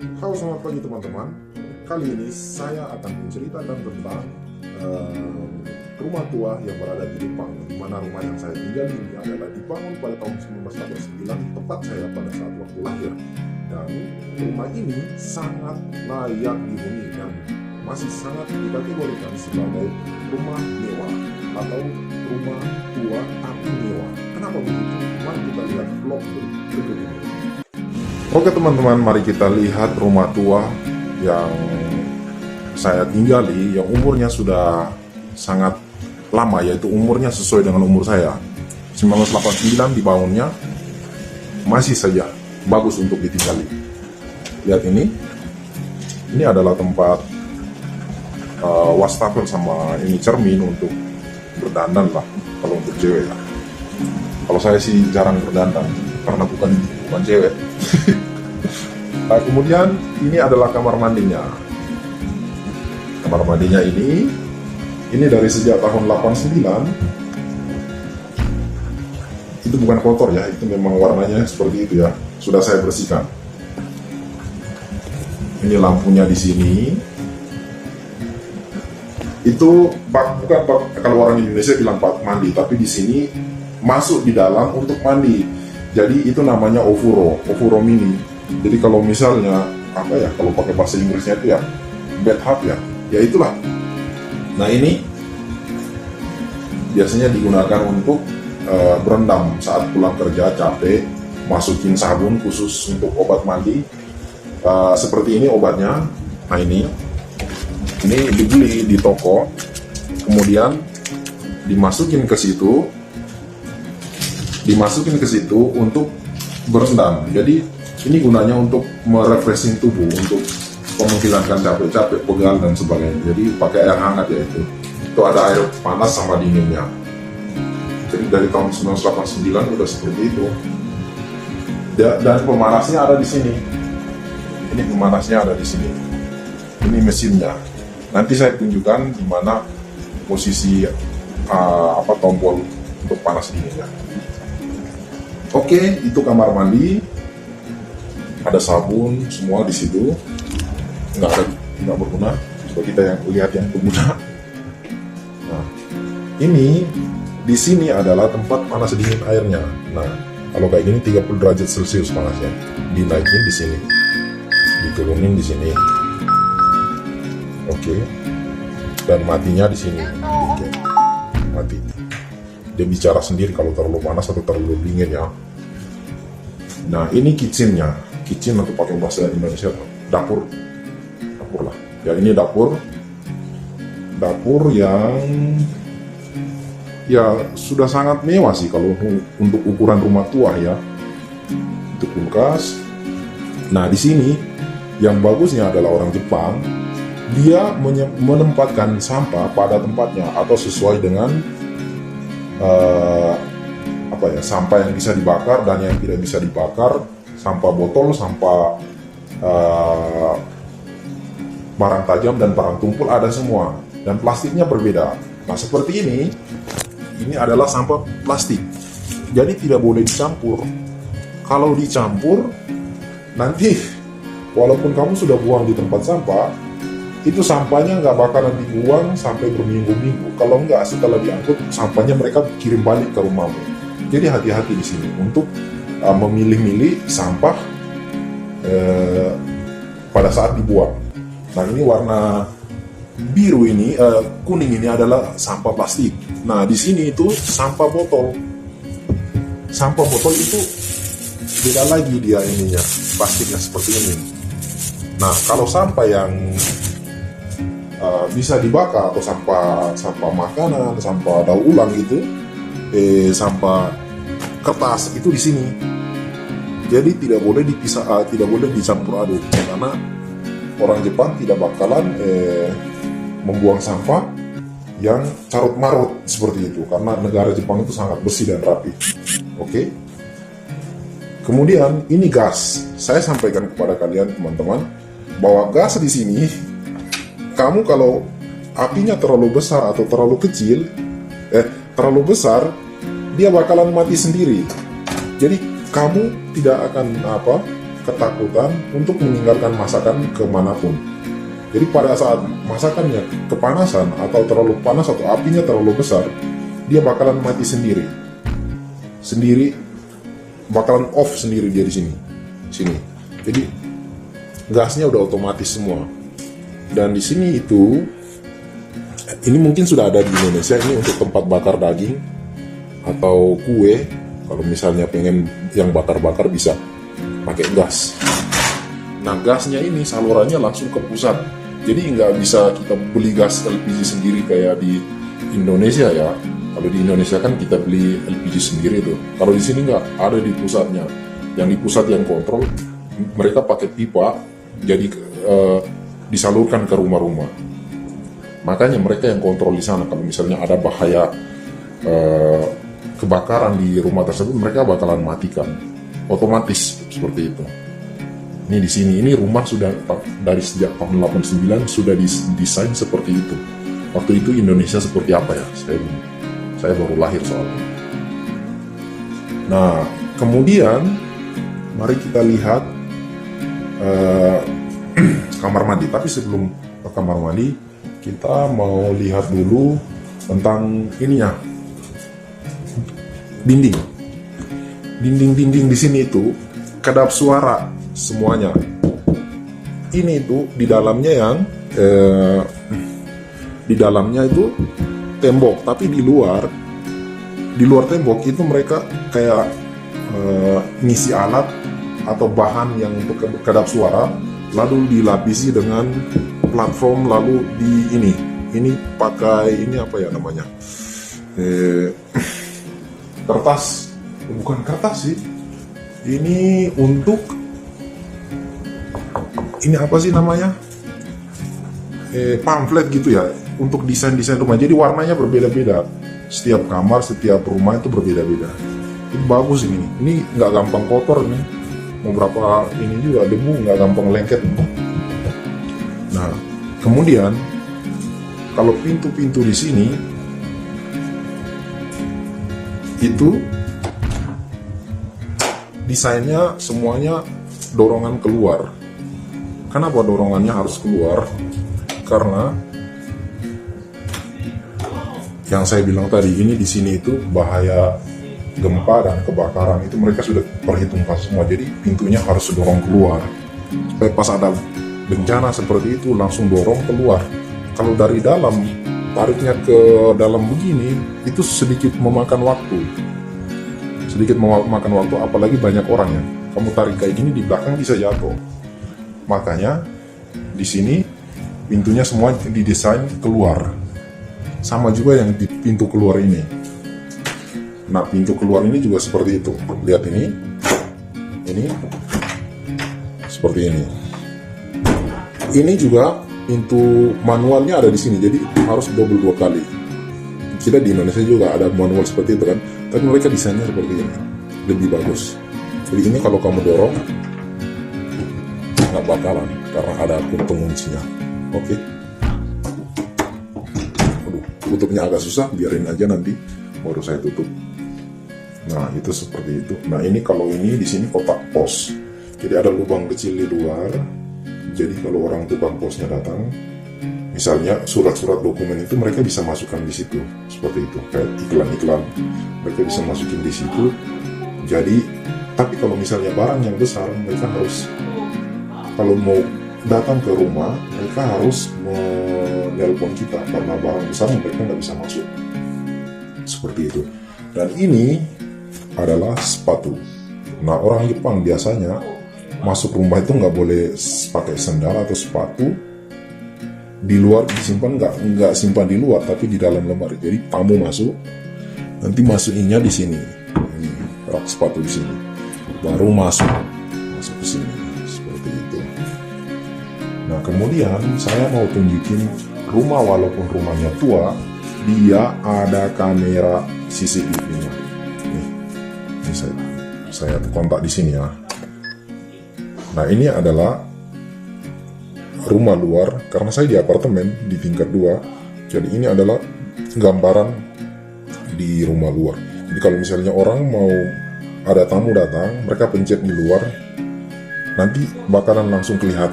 Halo, selamat pagi teman-teman. Kali ini saya akan menceritakan tentang rumah tua yang berada di Jepang, di mana rumah yang saya tinggali ini adalah dibangun pada tahun 1989, tepat saya pada saat waktu lahir. Dan rumah ini sangat layak dihuni dan masih sangat dikategorikan sebagai rumah mewah atau rumah tua tapi mewah. Kenapa begitu? Mari kita lihat vlog berikut ini. Oke teman-teman, mari kita lihat rumah tua yang saya tinggali, yang umurnya sudah sangat lama, yaitu umurnya sesuai dengan umur saya. 1989 dibangunnya, masih saja bagus untuk ditinggali. Lihat ini adalah tempat wastafel sama ini cermin untuk berdandan lah, kalau untuk cewek ya. Kalau saya sih jarang berdandan, karena bukan cewek. Nah, kemudian ini adalah kamar mandinya. Kamar mandinya ini dari sejak tahun 89. Itu bukan kotor ya, itu memang warnanya seperti itu ya. Sudah saya bersihkan. Ini lampunya di sini. Itu bukan kalau orang Indonesia bilang bak mandi, tapi di sini masuk di dalam untuk mandi. Jadi itu namanya ofuro mini. Jadi kalau misalnya kalau pakai bahasa Inggrisnya itu ya bathtub ya itulah. Nah, ini biasanya digunakan untuk berendam saat pulang kerja capek, masukin sabun khusus untuk obat mandi. Seperti ini obatnya. Nah, ini dibeli di toko, kemudian dimasukin ke situ untuk berendam. Jadi ini gunanya untuk merefreshing tubuh, untuk menghilangkan capek-capek, pegal dan sebagainya. Jadi pakai air hangat ya itu. Itu ada air panas sama dinginnya. Jadi dari tahun 1989 udah seperti itu. Dan pemanasnya ada di sini. Ini pemanasnya ada di sini. Ini mesinnya. Nanti saya tunjukkan di mana posisi tombol untuk panas dinginnya. Oke, itu kamar mandi. Ada sabun semua di situ. Nggak berguna. Coba kita yang lihat yang berguna. Nah, ini di sini adalah tempat panas dingin airnya. Nah, kalau kayak gini 30 derajat Celcius panasnya. Dinaikin di sini, diturunin di sini. Oke. Dan matinya di sini. Oke. Mati. Dia bicara sendiri kalau terlalu panas atau terlalu dingin ya. Nah, ini kitchennya. Kitchen atau pakai bahasa Indonesia dapur lah ya. Ini dapur yang ya sudah sangat mewah sih kalau untuk ukuran rumah tua ya. Itu kulkas. Nah, di sini yang bagusnya adalah orang Jepang, dia menempatkan sampah pada tempatnya atau sesuai dengan sampah yang bisa dibakar dan yang tidak bisa dibakar. Sampah botol, sampah barang tajam dan barang tumpul ada semua, dan plastiknya berbeda. Nah, seperti ini adalah sampah plastik, jadi tidak boleh dicampur. Kalau dicampur, nanti walaupun kamu sudah buang di tempat sampah, itu sampahnya nggak bakalan dibuang sampai berminggu-minggu. Kalau nggak, setelah diangkut, sampahnya mereka kirim balik ke rumahmu. Jadi hati-hati di sini untuk memilih-milih sampah pada saat dibuang. Nah, ini warna biru kuning ini adalah sampah plastik. Nah, di sini itu sampah botol. Sampah botol itu beda lagi dia ininya, plastiknya seperti ini. Nah, kalau sampah yang bisa dibakar atau sampah makanan, sampah daur ulang gitu, sampah kertas itu di sini. Jadi tidak boleh dipisah, tidak boleh dicampur aduk, karena orang Jepang tidak bakalan membuang sampah yang carut marut seperti itu, karena negara Jepang itu sangat bersih dan rapi. Oke. Kemudian ini gas. Saya sampaikan kepada kalian teman-teman bahwa gas di sini, kamu kalau apinya terlalu besar atau terlalu kecil, terlalu besar, dia bakalan mati sendiri. Jadi kamu tidak akan ketakutan untuk meninggalkan masakan kemanapun. Jadi pada saat masakannya kepanasan atau terlalu panas atau apinya terlalu besar, dia bakalan mati sendiri. Bakalan off sendiri dia di sini. Jadi gasnya udah otomatis semua. Dan di sini ini mungkin sudah ada di Indonesia, ini untuk tempat bakar daging atau kue. Kalau misalnya pengen yang bakar-bakar bisa pakai gas. Nah, gasnya ini salurannya langsung ke pusat. Jadi nggak bisa kita beli gas LPG sendiri kayak di Indonesia ya. Kalau di Indonesia kan kita beli LPG sendiri tuh. Kalau di sini nggak, ada di pusatnya. Yang di pusat yang kontrol, mereka pakai pipa, jadi disalurkan ke rumah-rumah. Makanya mereka yang kontrol di sana. Kalau misalnya ada bahaya kebakaran di rumah tersebut, mereka bakalan matikan otomatis seperti itu. Ini di sini, ini rumah sudah dari sejak tahun 89 sudah didesain seperti itu. Waktu itu Indonesia seperti apa ya? Saya baru lahir soalnya. Nah, kemudian mari kita lihat kamar mandi. Tapi sebelum ke kamar mandi, kita mau lihat dulu tentang ininya. Dinding di sini itu kedap suara semuanya. Ini itu di dalamnya itu tembok, tapi di luar tembok itu mereka kayak ngisi alat atau bahan yang untuk kedap suara, lalu dilapisi dengan platform, lalu ini pakai ini apa ya namanya, kertas, bukan kertas sih, ini untuk ini apa sih namanya, pamflet gitu ya, untuk desain rumah. Jadi warnanya berbeda-beda, setiap kamar, setiap rumah itu berbeda-beda. Ini bagus ini nggak gampang kotor nih, beberapa ini juga debu nggak gampang lengket. Nah, kemudian kalau pintu-pintu di sini itu desainnya semuanya dorongan keluar. Kenapa dorongannya harus keluar? Karena yang saya bilang tadi, ini di sini itu bahaya gempa dan kebakaran itu mereka sudah perhitungkan semua. Jadi pintunya harus dorong keluar supaya pas ada bencana seperti itu langsung dorong keluar. Kalau dari dalam tariknya ke dalam begini itu sedikit memakan waktu, apalagi banyak orang ya. Kamu tarik kayak gini, di belakang bisa jatuh. Makanya di sini pintunya semua didesain keluar, sama juga yang di pintu keluar ini. Nah, pintu keluar ini juga seperti itu. Lihat ini seperti ini. Ini juga pintu manualnya ada di sini, jadi harus double 2 kali. Kita di Indonesia juga ada manual seperti itu kan, tapi mereka desainnya seperti ini, lebih bagus. Jadi ini kalau kamu dorong nggak bakalan, karena ada penguncinya. Oke. Aduh, tutupnya agak susah, biarin aja nanti baru saya tutup. Nah, itu seperti itu. Nah, ini kalau ini di sini kotak pos, jadi ada lubang kecil di luar. Jadi kalau orang tukang posnya datang, misalnya surat-surat dokumen itu mereka bisa masukkan di situ, seperti itu, kayak iklan-iklan mereka bisa masukin di situ. Jadi, tapi kalau misalnya barang yang besar, mereka harus, kalau mau datang ke rumah, mereka harus menelpon kita, karena barang besar mereka nggak bisa masuk, seperti itu. Dan ini adalah sepatu. Nah, orang Jepang biasanya masuk rumah itu nggak boleh pakai sandal atau sepatu di luar, disimpan, nggak simpan di luar, tapi di dalam lemari. Jadi tamu masuk, nanti masukinnya di sini, ini rak sepatu di sini, baru masuk ke sini, seperti itu. Nah, kemudian saya mau tunjukin rumah, walaupun rumahnya tua, dia ada kamera CCTV-nya. Ini saya kontak di sini ya. Nah, ini adalah rumah luar, karena saya di apartemen di tingkat 2, jadi ini adalah gambaran di rumah luar. Jadi kalau misalnya orang mau ada tamu datang, mereka pencet di luar, nanti bakalan langsung kelihatan